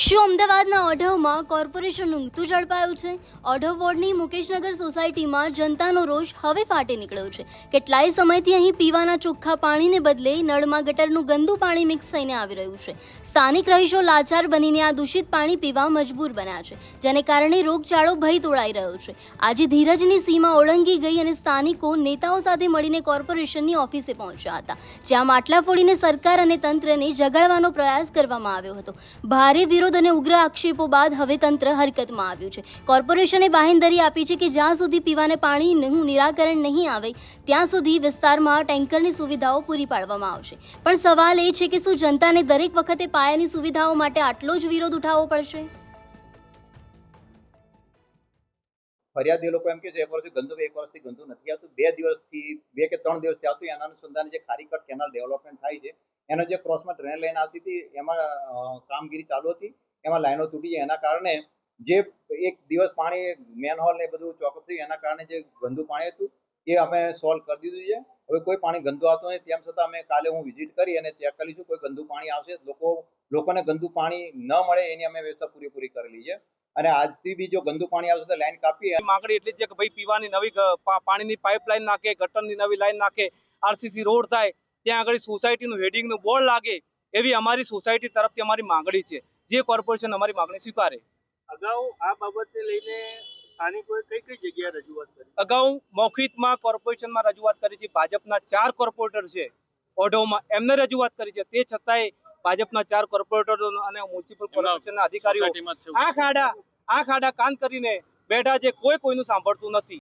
શું અમદાવાદના ઓઢવમાં કોર્પોરેશન ઊંઘતું ઝડપાયું છે? ઓઢવ વોર્ડની મુકેશનગર સોસાયટીમાં જનતાનો રોષ હવે ફાટી નીકળ્યો છે. કેટલાય સમયથી અહીં પીવાના ચોખ્ખા પાણીને બદલે નળમાં ગટરનું ગંદુ પાણી મિક્સ થઈને આવી રહ્યું છે. સ્થાનિક રહીશો લાચાર બનીને આ દૂષિત પાણી પીવા મજબૂર બન્યા છે, જેને કારણે રોગચાળો ભય તોડાઈ રહ્યો છે. આજે ધીરજની સીમા ઓળંગી ગઈ અને સ્થાનિકો નેતાઓ સાથે મળીને કોર્પોરેશનની ઓફિસે પહોંચ્યા હતા, જ્યાં માટલા ફોડીને સરકાર અને તંત્રને જગાડવાનો પ્રયાસ કરવામાં આવ્યો હતો. ભારે વિરોધ અને ઉગ્ર આક્ષેપો બાદ હવે તંત્ર હરકતમાં આવ્યું છે. કોર્પોરેશને બાહેંધરી આપી છે કે જ્યાં સુધી પીવાને પાણીનું નિરાકરણ નહીં આવે ત્યાં સુધી વિસ્તારમાં ટેન્કરની સુવિધાઓ પૂરી પાડવામાં આવશે. પણ સવાલ એ છે કે શું જનતાને દરેક વખતે પાયાની સુવિધાઓ માટે આટલો જ વિરોધ ઉઠાવવો પડશે? ફરિયાદ એ લોકો એમ કે છે એક વર્ષથી ગંદુ નથી આવતું, 2 કે 3 દિવસથી આવતું. એના અનુસંધાને જે ખારીકટ કેનાલ ડેવલપમેન્ટ થાય છે, એનો જે ક્રોસમાં ટ્રેન લાઈન આવતી હતી એમાં કામગીરી ચાલુ હતી, એમાં લાઈનો તૂટી જાય. એના કારણે જે એક દિવસ પાણી મેનહોલ ને બધું ચોકઅપ થયું, એના કારણે જે ગંદુ પાણી હતું એ અમે સોલ્વ કરી દીધું છે. હવે કોઈ પાણી ગંદુ આવતું નથી. તેમ છતાં અમે કાલે હું વિઝિટ કરી અને ચેક કરીશું. કોઈ ગંદુ પાણી આવશે, લોકોને ગંદુ પાણી ન મળે એની અમે વ્યવસ્થા પૂરેપૂરી કરેલી છે. અને આજથી બી જો ગંદુ પાણી આવશે તો લાઈન કાપી. માંગણી એટલી જ છે કે ભાઈ પીવાની નવી પાણીની પાઇપલાઇન નાખે, ગટરની નવી લાઈન નાખે, આરસીસી રોડ થાય, ત્યાં આગળ સોસાયટીનું હેડિંગનું બોર્ડ લાગે, એવી અમારી સોસાયટી તરફથી અમારી માંગણી છે, જે કોર્પોરેશન અમારી માંગણી સ્વીકારે. અગાઉ આ બાબતને લઈને સ્થાનિકોએ કઈ જગ્યાએ રજૂઆત કરી? અગાઉ મૌખિકમાં કોર્પોરેશનમાં રજૂઆત કરી છે. ભાજપના 4 કોર્પોરેટર છે ઓઢવમાં, એમને રજૂઆત કરી છે. તે છતાંય ભાજપના 4 કોર્પોરેટરો અને મ્યુનિસિપલ કોર્પોરેશનના અધિકારીઓ આંખ આડા કાન કરીને બેઠા છે. કોઈનું સાંભળતું નથી.